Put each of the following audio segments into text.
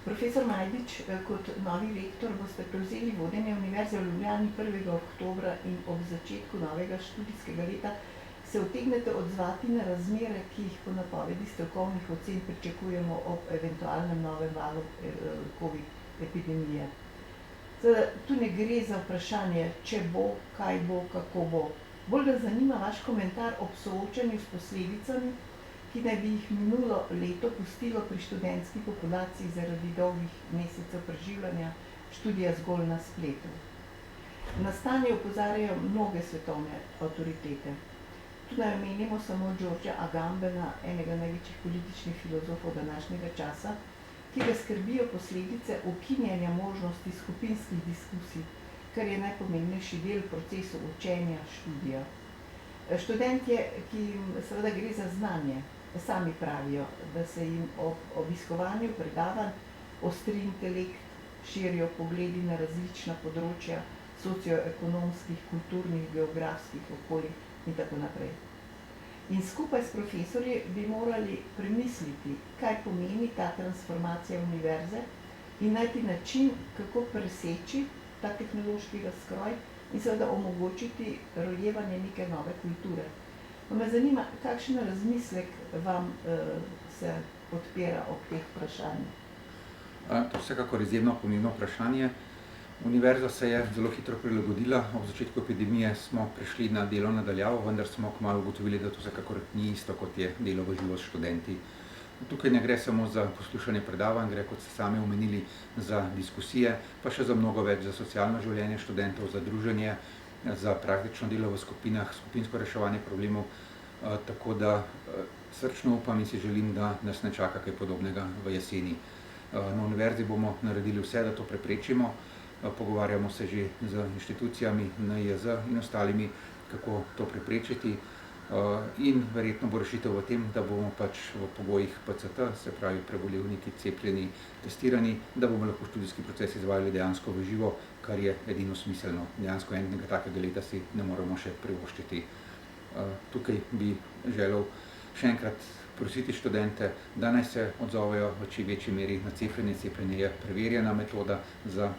Profesor Majdič, kot novi rektor boste prevzeli vodenje Univerze v Ljubljani 1. oktobra in ob začetku novega študijskega leta se utegnete odzvati na razmere, ki jih po napovedi strokovnih ocen pričakujemo ob eventualnem novem valu COVID epidemije. Zdaj, tu ne gre za vprašanje, če bo, kaj bo, kako bo. Bolj ga zanima vaš komentar ob soočanju s posledicami, ki naj bi jih minulo leto pustilo pri študentski populaciji zaradi dolgih mesecev preživljanja študija zgolj na spletu. Na stanje opozarjajo mnoge svetovne avtoritete. Tu naj omenimo samo Georgea Agambena, enega največjih političnih filozofov današnjega časa, ki ga skrbijo posledice ukinjanja možnosti skupinskih diskusij, kar je najpomembnejši del procesu učenja študija. Študentje, ki jim seveda gre za znanje, sami pravijo, da se jim ob obiskovanju predavanj ostri intelekt, širijo pogledi na različna področja socioekonomskih, kulturnih, geografskih okolij in tako naprej. In skupaj s profesorji bi morali premisliti, kaj pomeni ta transformacija univerze in najti način, kako preseči ta tehnološki razkroj in seveda omogočiti rojevanje neke nove kulture. Me zanima, kakšen razmislek vam se odpira ob teh vprašanjih? To je vsekakor izjemno pomembno vprašanje. Univerza se je zelo hitro prilagodila. Ob začetku epidemije smo prešli na delo na daljavo, vendar smo kmalu ugotovili, da to vsekakor ni isto, kot je delo v živo s študenti. Tukaj ne gre samo za poslušanje predavanj, gre, kot ste sami omenili, za diskusije, pa še za mnogo več, za socialno življenje študentov, za druženje, za praktično delo v skupinah, skupinsko reševanje problemov, tako da srčno upam in si želim, da nas ne čaka kaj podobnega v jeseni. Na univerzi bomo naredili vse, da to preprečimo. Pogovarjamo se že z inštitucijami, NIJZ in ostalimi, kako to preprečiti. In verjetno bo rešitev v tem, da bomo pač v pogojih PCT, se pravi prebolevniki, cepljeni, testirani, da bomo lahko študijski proces izvajali dejansko v živo, kar je edino smiselno. Dejansko enega takega leta si ne moremo še privoščiti. Tukaj bi želel še enkrat prositi študente, da naj se odzovejo v čim večji meri na cepljenje. Cepljenje je preverjena metoda za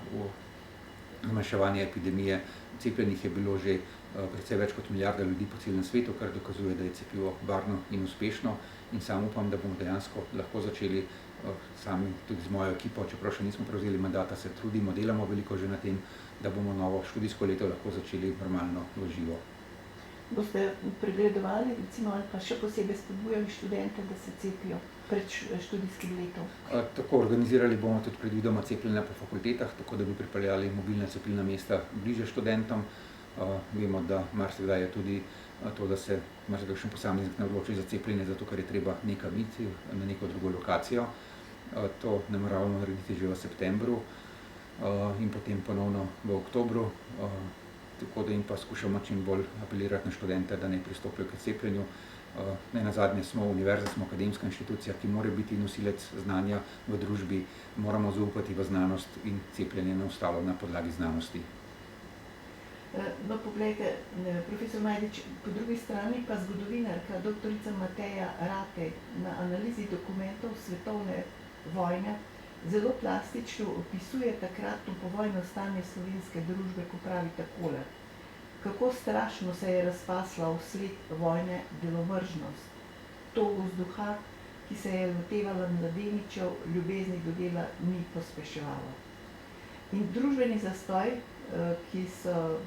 zmanjševanje epidemije. Cepljenih je bilo že precej več kot milijarda ljudi po celem svetu, kar dokazuje, da je cepivo varno in uspešno. In sam upam, da bomo dejansko lahko začeli sami tudi z mojo ekipo, čeprav še nismo prevzeli mandata, se trudimo, delamo veliko že na tem, da bomo novo študijsko leto lahko začeli normalno v živo. Boste pregledovali, recimo, ali pa še posebej spodbujali študente, da se cepijo pred študijskim letom? Tako, organizirali bomo tudi predvidoma cepljenja po fakultetah, tako da bi pripeljali mobilna cepilna mesta bliže študentom. Vemo, da marsikdaj je tudi to, da se marsikakšen posameznik ne odloči za cepljenje, zato ker je treba nekam iti na neko drugo lokacijo. To nameravamo narediti že v septembru in potem ponovno v oktobru. Tako da jim pa skušamo čim bolj apelirati na študente, da naj pristopijo k cepljenju. Nenazadnje smo univerza, smo akademska inštitucija, ki mora biti nosilec znanja v družbi, moramo zaupati v znanost in cepljenje na ostalo na podlagi znanosti. No, poglejte, profesor Majdič, po drugi strani pa zgodovinarka doktorica Mateja Ratej na analizi dokumentov svetovne vojne zelo plastično opisuje takratno povojno stanje slovenske družbe, ko pravi takole: kako strašno se je razpasla vsled vojne delovržnost. Togost duha, ki se je lotevala mladeničev, ljubezni do dela ni pospeševala. In družbeni zastoj, ki so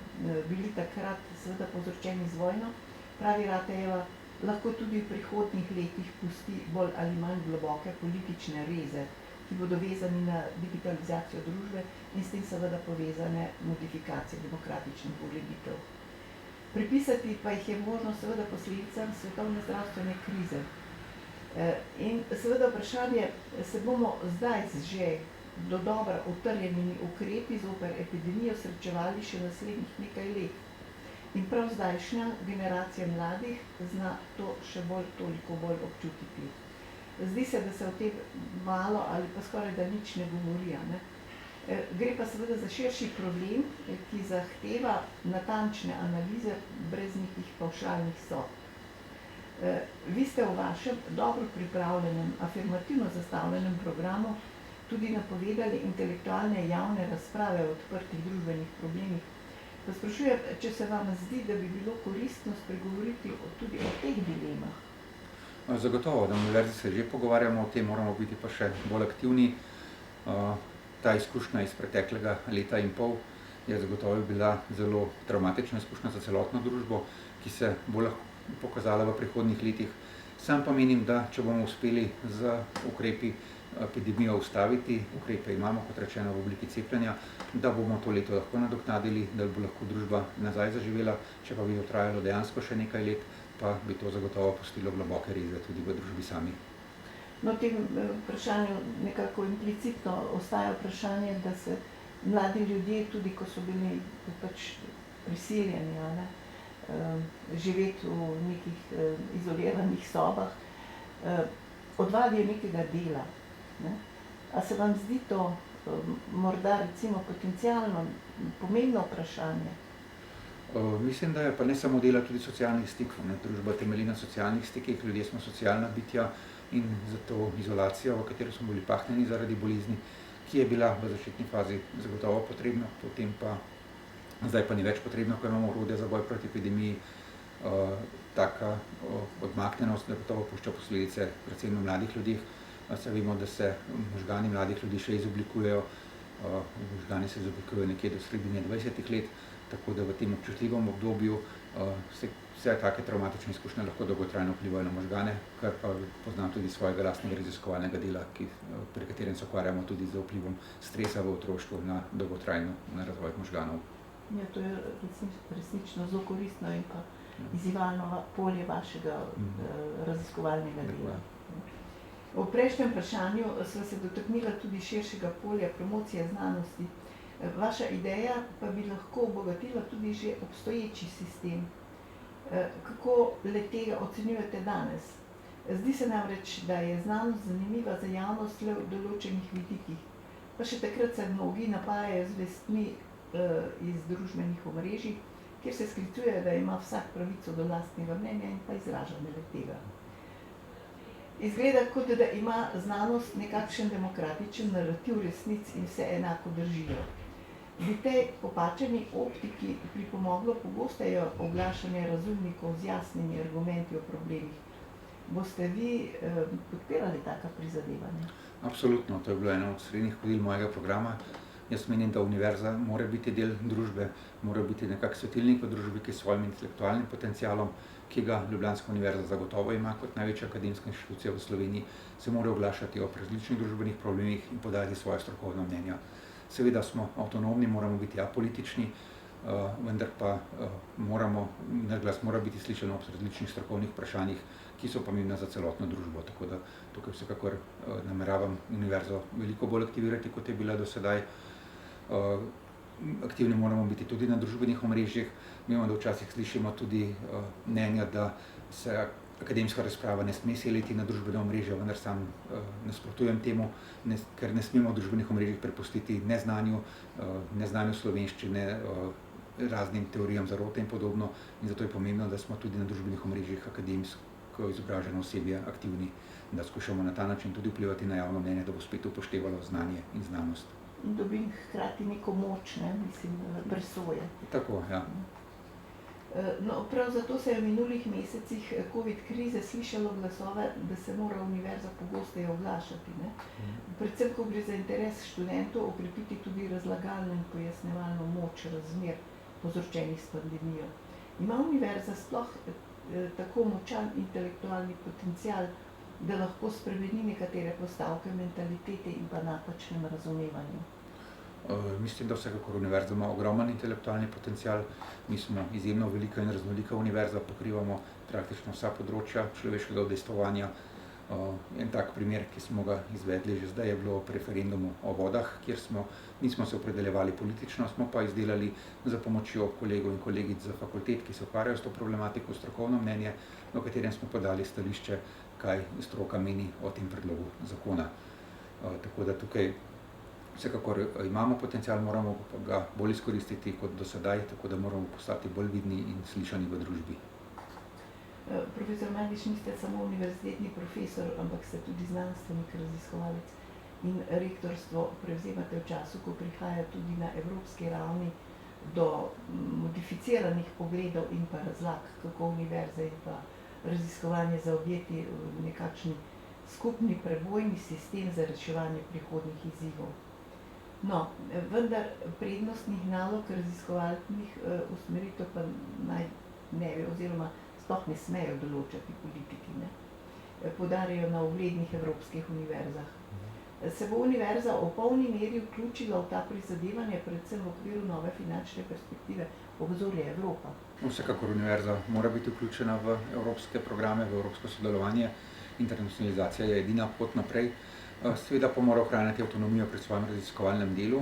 bili takrat seveda povzročeni z vojno, pravi Ratejeva, lahko tudi v prihodnjih letih pusti bolj ali manj globoke politične reze, ki bodo vezani na digitalizacijo družbe in s tem seveda povezane modifikacije demokratičnih ureditev. Pripisati pa jih je možno seveda posledicam svetovne zdravstvene krize. In seveda vprašanje, se bomo zdaj že dodobra utrjenimi ukrepi zoper epidemijo srečevali še naslednjih nekaj let. In prav zdajšnja generacija mladih zna to še toliko bolj občutiti. Zdi se, da se o tem malo ali pa skoraj da nič ne govori, ne? Gre pa seveda za širši problem, ki zahteva natančne analize brez nekih pavšalnih sodb. Vi ste v vašem dobro pripravljenem, afirmativno zastavljenem programu tudi napovedali intelektualne javne razprave o odprtih družbenih problemih. Pa sprašujem, če se vam zdi, da bi bilo koristno spregovoriti tudi o teh dilemah? Zagotovo, na univerzi se že pogovarjamo o tem, moramo biti pa še bolj aktivni. Ta izkušnja iz preteklega leta in pol je zagotovo bila zelo travmatična izkušnja za celotno družbo, ki se bo lahko pokazala v prihodnjih letih. Sam pa menim, da če bomo uspeli z ukrepi epidemijo ustaviti, ukrepe imamo, kot rečeno, v obliki cepljenja, da bomo to leto lahko nadoknadili, da bo lahko družba nazaj zaživela, če pa bi to trajalo dejansko še nekaj let, pa bi to zagotovo pustilo globoke reze tudi v družbi sami. No, v tem vprašanju nekako implicitno ostaja vprašanje, da se mladi ljudje, tudi ko so bili pač prisiljeni, živeti v nekih izoliranih sobah, odvadijo nekega dela. A se vam zdi to morda recimo potencialno pomembno vprašanje? Mislim, da je pa ne samo dela, tudi socialnih stikov. Družba temelji na socialnih stikih, ljudje smo socialna bitja in zato izolacija, v katero smo bili pahnjeni zaradi bolezni, ki je bila v začetni fazi zagotovo potrebna, potem pa zdaj pa ni več potrebno, ko imamo orodja za boj proti epidemiji. Taka odmaknjenost zagotovo pušča posledice predvsem na mladih ljudeh. Saj vemo, da se možgani mladih ljudi še izoblikujejo, možgani se izoblikujejo nekje do sredine 20 let, tako da v tem občutljivem obdobju vse take travmatične izkušnje lahko dolgotrajno vplivajo na možgane, kar pa poznam tudi svojega lastnega raziskovalnega dela, pri katerem se ukvarjamo tudi z vplivom stresa v otroštvu na dolgotrajno na razvoj možganov. Ja, to je resnično zelo koristno in pa izzivalno polje vašega raziskovalnega dela. V prejšnjem vprašanju sva se dotaknila tudi širšega polja promocije znanosti. Vaša ideja pa bi lahko obogatila tudi že obstoječi sistem. Kako le tega ocenjujete danes? Zdi se namreč, da je znanost zanimiva za javnost le v določenih vidikih. Pa še takrat se mnogi napajajo z vestmi iz družbenih omrežij, kjer se sklicujejo, da ima vsak pravico do lastnega mnenja in pa izražanje le-tega. Izgleda, kot da ima znanost nekakšen demokratičen narativ resnic in vse enako držijo. Bi tej popačeni optiki pripomoglo pogosteje oglašanje razumnikov z jasnimi argumenti o problemih? Boste vi podpirali taka prizadevanja? Absolutno, to je bilo eno od srednjih vodil mojega programa. Jaz menim, da univerza mora biti del družbe, mora biti nekak svetilnik v družbi, ki s svojim intelektualnim potencialom, ki ga Ljubljanska univerza zagotovo ima kot največja akademska inštitucija v Sloveniji, se mora oglašati o različnih družbenih problemih in podati svoje strokovna mnenja. Seveda smo avtonomni, moramo biti apolitični, vendar pa naš glas mora biti slišan ob različnih strokovnih vprašanjih, ki so pomembna za celotno družbo. Tako da tukaj vsekakor nameravam univerzo veliko bolj aktivirati, kot je bila do sedaj. Aktivni moramo biti tudi na družbenih omrežjih. Vemo, da včasih slišimo tudi mnenja, da se akademska razprava ne sme seliti na družbene omrežja, vendar sam nasprotujem temu, ker ne smemo v družbenih omrežjih prepustiti neznanju slovenščine, raznim teorijam zarote in podobno. In zato je pomembno, da smo tudi na družbenih omrežjih akademsko izobraženo osebje aktivni, da skušamo na ta način tudi vplivati na javno mnenje, da bo spet upoštevalo znanje in znanost. In dobim hkrati neko moč, presoje. Tako, ja. No, prav zato se je v minulih mesecih COVID krize slišalo glasove, da se mora univerza pogosteje oglašati. Predvsem, ko gre za interes študentov, okrepiti tudi razlagalno in pojasnjevalno moč razmer povzročenih s pandemijo. Ima univerza sploh tako močan intelektualni potencial, da lahko spremeni nekatere postavke mentalitete in pa napačnem razumevanju? Mislim, da vsekakor univerza ima ogromen intelektualni potencial. Mi smo izjemno velika in raznolika univerza, pokrivamo praktično vsa področja človeškega udejstvovanja. En tak primer, ki smo ga izvedli že zdaj, je bilo ob referendumu o vodah, kjer nismo se opredeljevali politično, smo pa izdelali za pomočjo kolegov in kolegic z fakultet, ki se ukvarjajo s to problematiko, strokovno mnenje, v katerem smo podali stališče, kaj stroka meni o tem predlogu zakona. Tako da tukaj vsekakor imamo potencial, moramo ga bolj izkoristiti kot do sedaj, tako da moramo postati bolj vidni in slišani v družbi. Profesor Mandič, niste samo univerzitetni profesor, ampak ste tudi znanstvenik, raziskovalec. in rektorstvo prevzemate v času, ko prihaja tudi na evropski ravni do modificiranih pogledov in pa razlag, kako univerze in pa raziskovanje zaobjeti v nekakšni skupni prebojni sistem za reševanje prihodnjih izzivov. No, vendar prednostnih nalog raziskovalnih usmeritev pa naj ne bi oziroma sploh ne smejo določati politiki, ne. Poudarjajo na uglednih evropskih univerzah. Se bo univerza v polni meri vključila v ta prizadevanje, predvsem v okviru nove finančne perspektive Obzorje Evropa? Vsekakor univerza mora biti vključena v evropske programe, v evropsko sodelovanje. Internacionalizacija je edina pot naprej. Seveda pa mora ohranjati avtonomijo pri svojem raziskovalnem delu.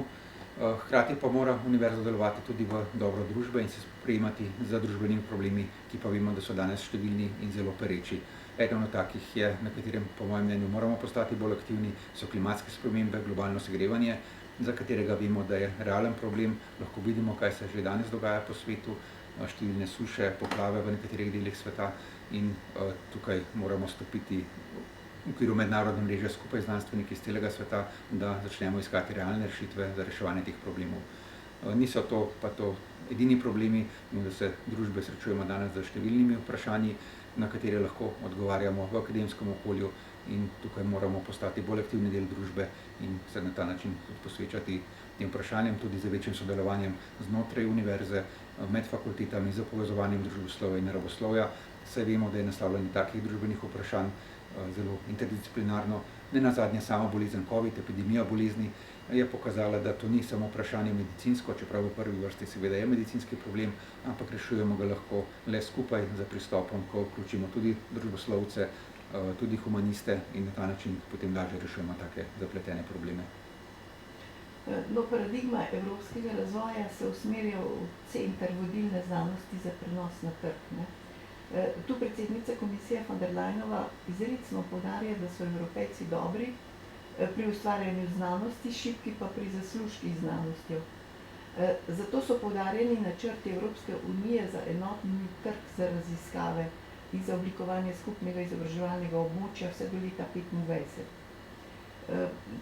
Hkrati pa mora univerza delovati tudi v dobro družbe in se spoprijemati z družbenimi problemi, ki pa vemo, da so danes številni in zelo pereči. Eden od takih je, na katerem po mojem mnenju moramo postati bolj aktivni, so klimatske spremembe, globalno segrevanje, za katerega vemo, da je realen problem. Lahko vidimo, kaj se že danes dogaja po svetu, številne suše, poplave v nekaterih delih sveta in tukaj moramo stopiti v okviru mednarodne mreže skupaj z znanstveniki iz celega sveta, da začnemo iskati realne rešitve za reševanje teh problemov. Niso to edini problemi, da se družbe srečujemo danes z številnimi vprašanji, na katere lahko odgovarjamo v akademskem okolju in tukaj moramo postati bolj aktivni del družbe in se na ta način tudi posvečati tem vprašanjem, tudi z večjim sodelovanjem znotraj univerze, med fakultetami, z povezovanjem družboslovja in naravoslovja. Saj vemo, da je naslavljanje takih družbenih vprašanj zelo interdisciplinarno. Nenazadnje sama bolezen COVID, epidemija bolezni, je pokazala, da to ni samo vprašanje medicinsko, čeprav v prvi vrsti seveda je medicinski problem, ampak rešujemo ga lahko le skupaj za pristopom, ko vključimo tudi družboslovce, tudi humaniste in na ta način potem lažje rešujemo take zapletene probleme. No, paradigma evropskega razvoja se usmerja v center vodilne znanosti za prenos na trg, ne. Tu predsednica komisije von der Leyenova izrecno poudarja, da so Evropejci dobri pri ustvarjanju znanosti, šibki pa pri zaslužkih znanostjo. Zato so poudarjeni načrti Evropske unije za enotni trg za raziskave in za oblikovanje skupnega izobraževalnega območja vse do leta 2025.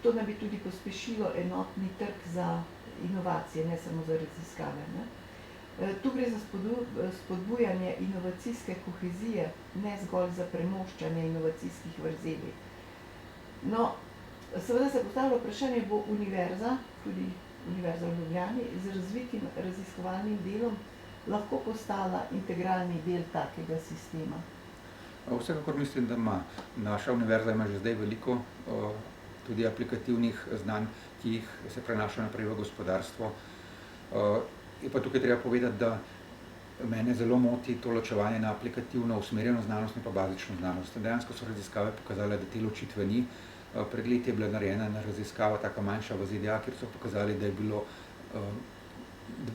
To naj bi tudi pospešilo enotni trg za inovacije, ne samo za raziskave, ne. Tu gre za spodbujanje inovacijske kohezije, ne zgolj za premoščanje inovacijskih vrzeli. No, seveda se postavlja vprašanje, bo univerza, tudi Univerza v Ljubljani, z razvitim raziskovalnim delom lahko postala integralni del takega sistema? Vsekakor mislim, da ima. Naša univerza ima že zdaj veliko tudi aplikativnih znanj, ki jih se prenaša naprej v gospodarstvo. Je pa tukaj treba povedati, da mene zelo moti to ločevanje na aplikativno usmerjeno znanost in pa bazično znanost. Dejansko so raziskave pokazale, da te ločitve ni. Pred leti je bila narejena ena raziskava, taka manjša v ZDA, kjer so pokazali, da je bilo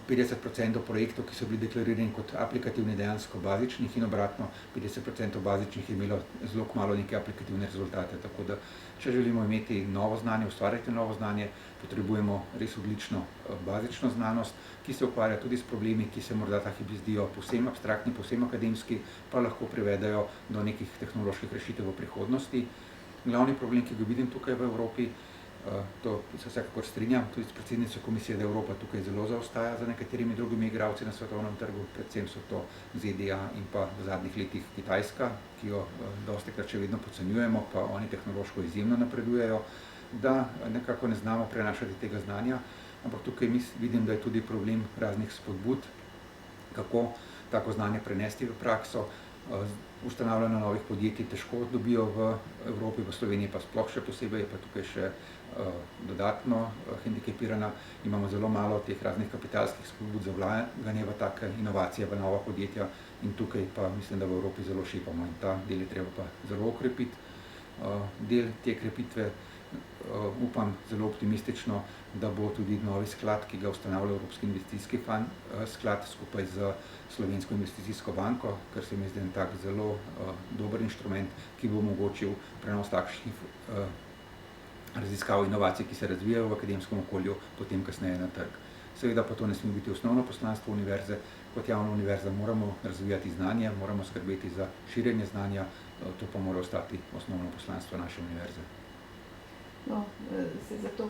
50% projektov, ki so bili deklarirani kot aplikativni, dejansko bazičnih in obratno, 50% bazičnih je imelo zelo kmalu neke aplikativne rezultate. Tako da, če želimo imeti novo znanje, ustvarjati novo znanje, potrebujemo res odlično bazično znanost, ki se ukvarja tudi s problemi, ki se morda ta hip zdijo povsem abstraktni, povsem akademski, pa lahko privedejo do nekih tehnoloških rešitev v prihodnosti. Glavni problem, ki ga vidim tukaj v Evropi, to se vsekakor strinjam, tudi s predsednico komisije, da Evropa tukaj zelo zaostaja za nekaterimi drugimi igralci na svetovnem trgu, predvsem so to ZDA in pa v zadnjih letih Kitajska, ki jo dostikrat še vedno podcenjujemo, pa oni tehnološko izjemno napredujejo, da nekako ne znamo prenašati tega znanja, ampak tukaj vidim, da je tudi problem raznih spodbud, kako tako znanje prenesti v prakso. Ustanavljanje novih podjetij težko dobijo v Evropi, v Sloveniji pa sploh še posebej, pa tukaj še dodatno hendikepirana. Imamo zelo malo teh raznih kapitalskih spodbud za vlaganje v take inovacije, v nova podjetja in tukaj pa mislim, da v Evropi zelo šepamo in ta del je treba pa zelo okrepiti. Del te krepitve upam zelo optimistično, da bo tudi novi sklad, ki ga ustanavlja Evropski investicijski sklad skupaj z Slovensko investicijsko banko, ker se mi zdi en tak zelo dober inštrument, ki bo omogočil prenos takšnih raziskav inovacij, ki se razvijajo v akademskem okolju, potem kasneje na trg. Seveda pa to ne sme biti osnovno poslanstvo univerze. Kot javna univerza moramo razvijati znanje, moramo skrbeti za širjenje znanja, to pa mora ostati osnovno poslanstvo naše univerze. No, se zato,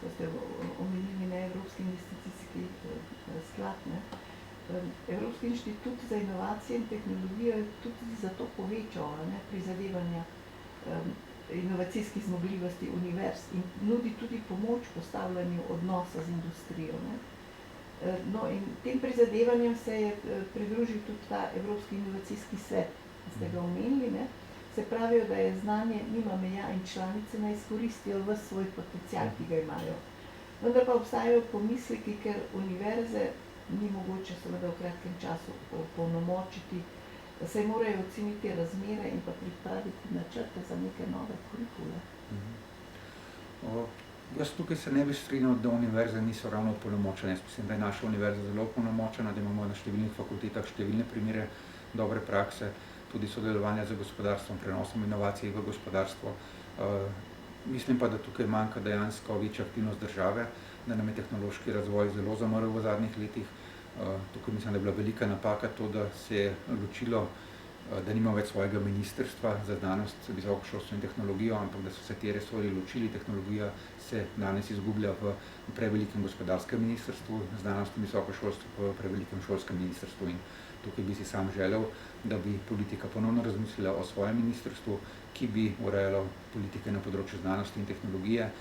ko ste omenili Evropski investicijski sklad, ne, Evropski inštitut za inovacije in tehnologijo je tudi zato povečal prizadevanja inovacijskih zmogljivosti univerz in nudi tudi pomoč postavljanju odnosa z industrijo. Ne. No, in tem prizadevanjem se je pridružil tudi ta Evropski inovacijski svet, ki ste ga omenili, ne. Se pravijo, da je znanje nima meja in članice ne izkoristijo ves svoj potencial, ki ga imajo. Vendar pa obstajajo pomisleki, ker univerze ni mogoče seveda v kratkem času opolnomočiti, se morajo oceniti razmere in pa pripraviti načrte za neke nove kurikule. Jaz tukaj se ne bi strinjal, da univerze niso ravno opolnomočene. Jaz mislim, da je naša univerza zelo opolnomočena, da imamo na številnih fakultetah številne primere dobre prakse, tudi sodelovanja z gospodarstvom, prenosom inovacij v gospodarstvo. Mislim pa, da tukaj manjka dejansko večja aktivnost države, da nam je tehnološki razvoj zelo zamrl v zadnjih letih. Tukaj mislim, da je bila velika napaka to, da se je odločilo, da nima več svojega ministrstva za znanost, visoko šolstvo in tehnologijo, ampak da so se te resorji ločili. Tehnologija se danes izgublja v prevelikem gospodarskem ministrstvu, znanost in visoko šolstvo v prevelikem šolskem ministrstvu. In tukaj bi si sam želel, da bi politika ponovno razmislila o svojem ministrstvu, ki bi urejalo politike na področju znanosti in tehnologije.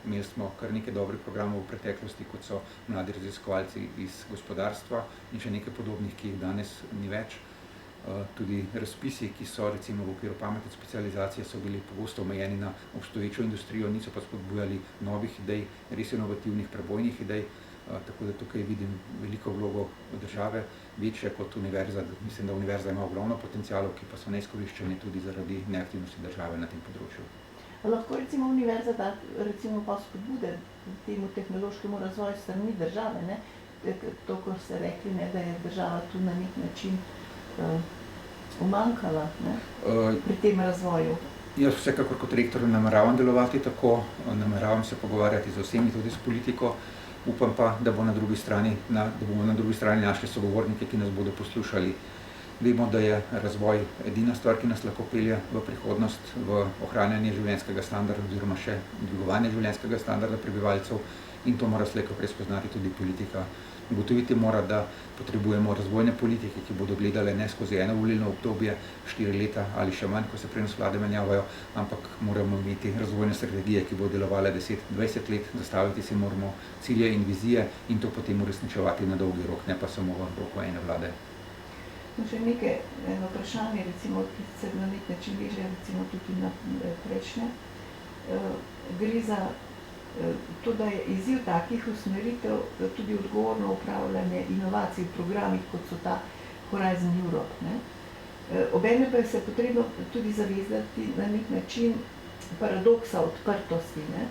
Imeli smo kar nekaj dobrih programov v preteklosti, kot so mladi raziskovalci iz gospodarstva in še nekaj podobnih, ki jih danes ni več. Tudi razpisi, ki so recimo v okviru pametne specializacije, so bili pogosto omejeni na obstoječo industrijo, niso pa spodbujali novih idej, res inovativnih, prebojnih idej. Tako da tukaj vidim veliko vlogo države, večje kot univerza. Mislim, da univerza ima ogromno potencialov, ki pa so neizkoriščeni tudi zaradi neaktivnosti države na tem področju. Lahko recimo univerza da recimo pa spodbude temu tehnološkemu razvoju strani države, ne? To, ko ste rekli, ne, da je država tu na nek način umanjkala, ne, pri tem razvoju. Jaz vsekakor kot rektor nameravam delovati tako, nameravam se pogovarjati z vsemi, tudi s politiko. Upam pa, da bomo na drugi strani našli sogovornike, ki nas bodo poslušali. Vemo, da je razvoj edina stvar, ki nas lahko pelje v prihodnost, v ohranjanje življenjskega standarda oziroma še dvigovanje življenjskega standarda prebivalcev, in to mora slej ko prej spoznati tudi politika. Ugotoviti mora, da potrebujemo razvojne politike, ki bodo gledale ne skozi eno volilno obdobje, 4 leta ali še manj, ko se prenos vlade menjavajo, ampak moramo imeti razvojne strategije, ki bodo delovale 10-20 let, zastaviti si moramo cilje in vizije in to potem uresničevati na dolgi rok, ne pa samo v roku ene vlade. No, še eno vprašanje, recimo, ki se na nek način veže recimo tudi na prejšnje. Gre za to, da je izziv takih usmeritev tudi odgovorno upravljanje inovacij v programih, kot so ta Horizon Europe, ne. Obenem pa se potrebno tudi zavezati na nek način paradoksa odprtosti, ne.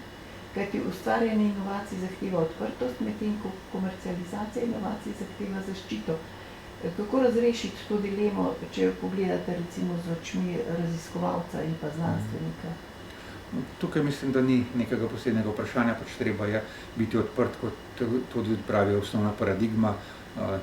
Kajti ustvarjanje inovacij zahteva odprtost, medtem ko komercializacija inovacij zahteva zaščito. Kako razrešiti to dilemo, če jo pogledate recimo z očmi raziskovalca in pa znanstvenika? Tukaj mislim, da ni nekega posebnega vprašanja, pač treba je biti odprt, kot tudi pravi osnovna paradigma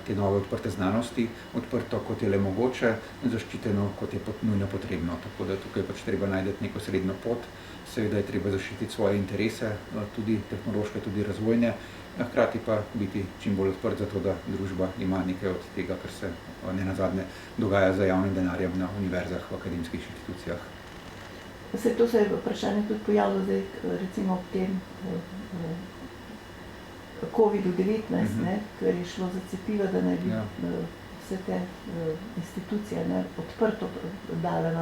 te nove odprte znanosti, odprto, kot je le mogoče, zaščiteno, kot je nujno potrebno. Tako da tukaj pač treba najti neko srednjo pot, seveda je treba zaščititi svoje interese, tudi tehnološke, tudi razvojne, hkrati pa biti čim bolj odprt za to, da družba ima nekaj od tega, kar se nenazadnje dogaja z javnim denarjem na univerzah, v akademskih inštitucijah. To se je vprašanje tudi pojavilo zdaj, recimo ob tem COVID-19, ne, ker je šlo za cepiva, da naj bi vse te institucije odprto dale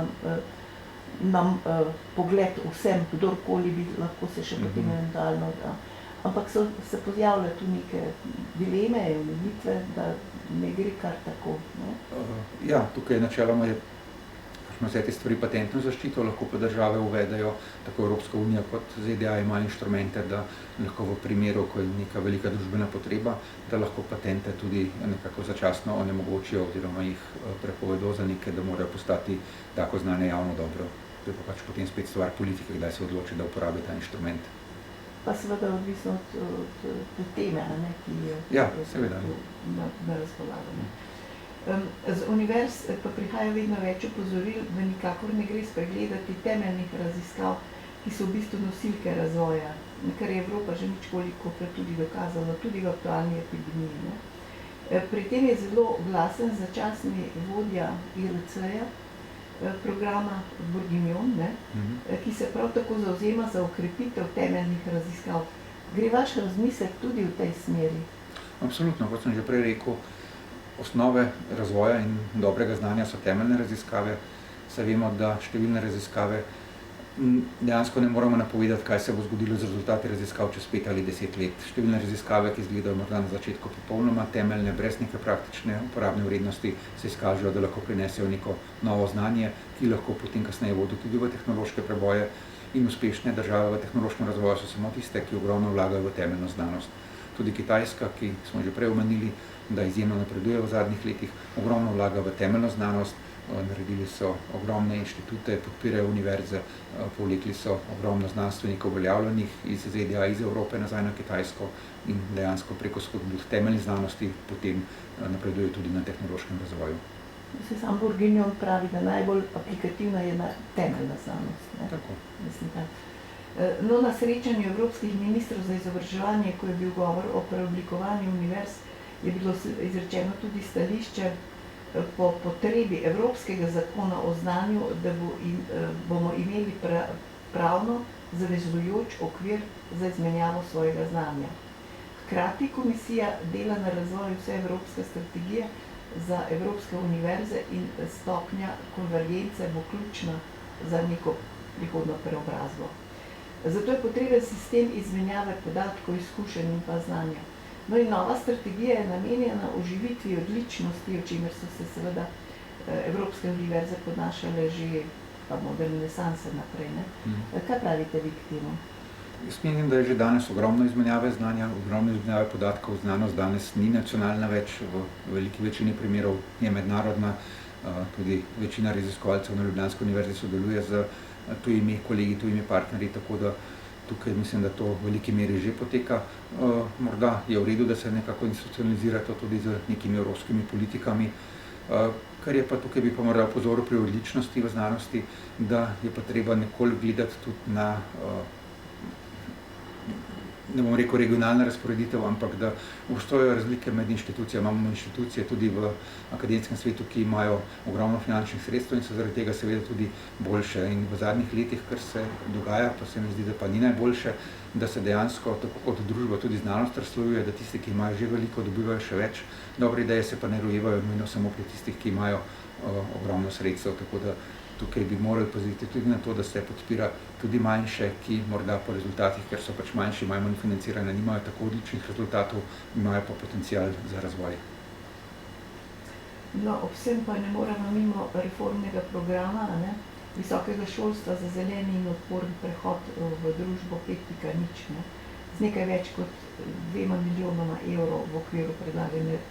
nam pogled vsem, kdorkoli bi lahko se še potem eventualno ampak so se pojavile tu neke dileme in omejitve, da ne gre kar tako, ne? Ja, tukaj načeloma je vse te stvari patentno zaščito, lahko pa države uvedejo, tako Evropska unija kot ZDA imajo inštrumente, da lahko v primeru, ko je neka velika družbena potreba, da lahko patente tudi nekako začasno onemogočijo oziroma jih prepovedo za nekaj, da morajo postati tako znane javno dobro. To je pa pač potem spet stvar politike, kdaj se odloči, da uporabi ta inštrument. Pa seveda odvisno od teme, ki je na razpolago. Z univerz pa prihaja vedno več opozoril, da nikakor ne gre spregledati temeljnih raziskav ki so v bistvu nosilke razvoja, kar je Evropa že ničkolikokrat tudi dokazala, tudi v aktualni epidemiji, ne. Pri tem je zelo glasen začasni vodja IRC-ja, programa Bourguignon, ne, ki se prav tako zavzema za okrepitev temeljnih raziskav. Gre vaš razmislek tudi v tej smeri? Absolutno, kot sem že prej rekel, osnove razvoja in dobrega znanja so temeljne raziskave. Saj vemo, da številne raziskave dejansko ne moremo napovedati, kaj se bo zgodilo z rezultati raziskav čez 5 ali 10 let. Številne raziskave, ki izgledajo morda na začetku popolnoma temeljne, brez neke praktične uporabne vrednosti, se izkažejo, da lahko prinesejo neko novo znanje, ki lahko potem kasneje vodi tudi v tehnološke preboje, in uspešne države v tehnološkem razvoju so samo tiste, ki ogromno vlagajo v temeljno znanost. Tudi Kitajska, ki smo že prej omenili, da izjemno napreduje v zadnjih letih, ogromno vlaga v temeljno znanost, naredili so ogromne inštitute, podpirajo univerze, povlekli so ogromno znanstvenikov uveljavljenih iz ZDA, iz Evrope nazaj na Kitajsko in dejansko preko spodbud temeljnih znanosti potem napredujejo tudi na tehnološkem razvoju. Se sam Bourguignon pravi, da najbolj aplikativna je temeljna znanost, ne? Tako. Mislim, da. No, na srečanju evropskih ministrov za izobraževanje, ko je bil govor o preoblikovanju univerz, je bilo izrečeno tudi stališče po potrebi evropskega zakona o znanju, da bomo imeli pravno zavezujoč okvir za izmenjavo svojega znanja. Hkrati komisija dela na razvoju vseevropske strategije za evropske univerze in stopnja konvergence bo ključna za neko prihodno preobrazbo. Zato je potreben sistem izmenjave podatkov, izkušenj in pa znanja. No in nova strategija je namenjena oživitvi odličnosti, o čemer so se seveda evropske univerze podnašale že pa od renesanse naprej, ne? Kaj pravite vi k temu? Jaz menim, da je že danes ogromno izmenjave znanja, ogromno izmenjave podatkov. Znanost danes ni nacionalna več, v veliki večini primerov je mednarodna. Tudi večina raziskovalcev na ljubljanski univerzi sodeluje z tujimi kolegi, tujimi partnerji, tako da tukaj mislim, da to v veliki meri že poteka. Morda je v redu, da se nekako institucionalizira to tudi z nekimi evropskimi politikami. Kar je pa tukaj, bi pa morda opozoril pri odličnosti v znanosti, da je pa treba nekoliko gledati tudi na, ne bom rekel regionalna razporeditev, ampak da obstajajo razlike med inštitucijami. Imamo inštitucije tudi v akademskem svetu, ki imajo ogromno finančnih sredstev in so zaradi tega seveda tudi boljše. In v zadnjih letih, kar se dogaja, pa se mi zdi, da pa ni najboljše, da se dejansko tako kot družba tudi znanost razslojuje, da tisti, ki imajo že veliko, dobivajo še več. Dobre ideje se pa ne rojevajo nujno samo pri tistih, ki imajo ogromno sredstev, tako da tukaj bi morali paziti tudi na to, da se podpira tudi manjše, ki morda po rezultatih, ker so pač manjši, manj financirane, nimajo tako odličnih rezultatov, imajo pa potencial za razvoj. No, ob vsem pa ne moremo mimo reformnega programa, ne, visokega šolstva za zeleni in odporen prehod v družbo 5.0, ne, z nekaj več kot 2 milijonoma evrov v okviru predlagane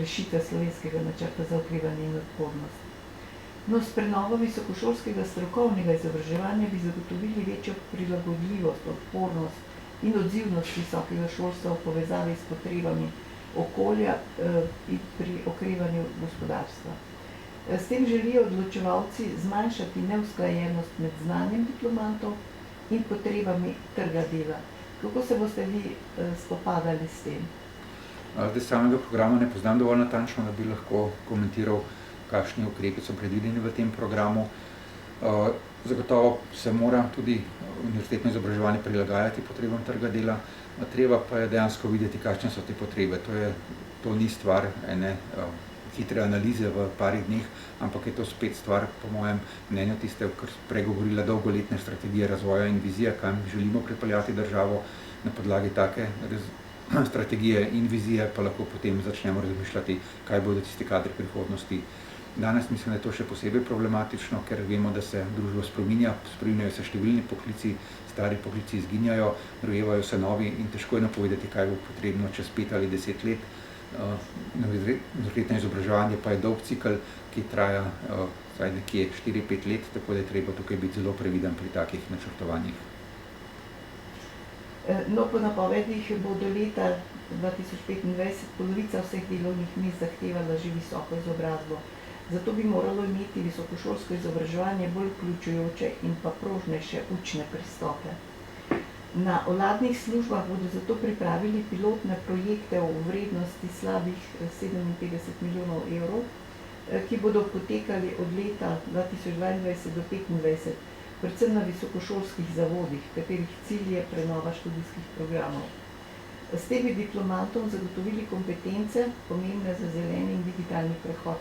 rešitve slovenskega načrta za okrevanje in odpornost. No, s prenovo visokošolskega strokovnega izobraževanja bi zagotovili večjo prilagodljivost, odpornost in odzivnost visokega šolstva v povezavi s potrebami okolja in pri okrevanju gospodarstva. S tem želijo odločevalci zmanjšati neusklajenost med znanjem diplomantov in potrebami trga dela. Kako se boste vi spopadali s tem? Zdaj samega programa ne poznam dovolj natančno, da bi lahko komentiral, kakšni ukrepi so predvideni v tem programu. Zagotovo se mora tudi univerzitetno izobraževanje prilagajati potrebam trga dela, treba pa je dejansko videti, kakšne so te potrebe. To ni stvar ene hitre analize v parih dneh, ampak je to spet stvar, po mojem mnenju, tiste, kar pregovorila dolgoletne strategije razvoja in vizije, kam želimo pripeljati državo. Na podlagi take strategije in vizije pa lahko potem začnemo razmišljati, kaj bodo tisti kadri prihodnosti. Danes mislim, da je to še posebej problematično, ker vemo, da se družba spreminjajo se številni poklici, stari poklici izginjajo, rojevajo se novi in težko je napovedati, kaj bo potrebno čez 5 ali 10 let. Univerzitetno izobraževanje pa je dolg cikel, ki traja vsaj nekje 4-5 let, tako da je treba tukaj biti zelo previden pri takih načrtovanjih. No, po napovedih bo do leta 2025 polovica vseh delovnih mest zahtevala že visoko izobrazbo. Zato bi moralo imeti visokošolsko izobraževanje bolj vključujoče in pa prožnejše učne pristope. Na vladnih službah bodo zato pripravili pilotne projekte v vrednosti slabih 57 milijonov evrov, ki bodo potekali od leta 2022 do 2025, predvsem na visokošolskih zavodih, katerih cilj je prenova študijskih programov. S tem bi diplomantom zagotovili kompetence, pomembne za zeleni in digitalni prehod.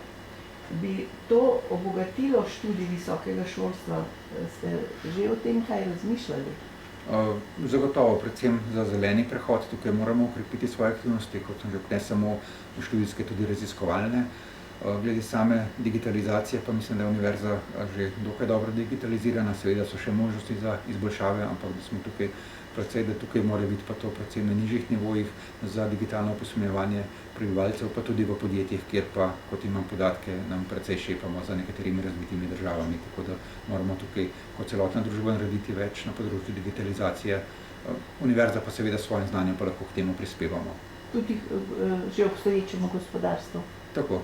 Bi to obogatilo študij visokega šolstva? Ste že o tem kaj razmišljali? Zagotovo, predvsem za zeleni prehod, tukaj moramo ukrepiti svoje aktivnosti, kot sem rekel, ne samo študijske, tudi raziskovalne. Glede same digitalizacije pa mislim, da je univerza že dokaj dobro digitalizirana, seveda so še možnosti za izboljšave, ampak da smo tukaj precej, da tukaj mora biti pa to predvsem na nižjih nivojih za digitalno opismenjevanje prebivalcev, pa tudi v podjetjih, kjer pa, kot imam podatke, nam precej šepamo za nekaterimi razvitimi državami, tako da moramo tukaj kot celotna družba narediti več na področju digitalizacije. Univerza pa seveda s svojim znanjem pa lahko k temu prispevamo. Tudi že obstoječemu gospodarstvu. Tako.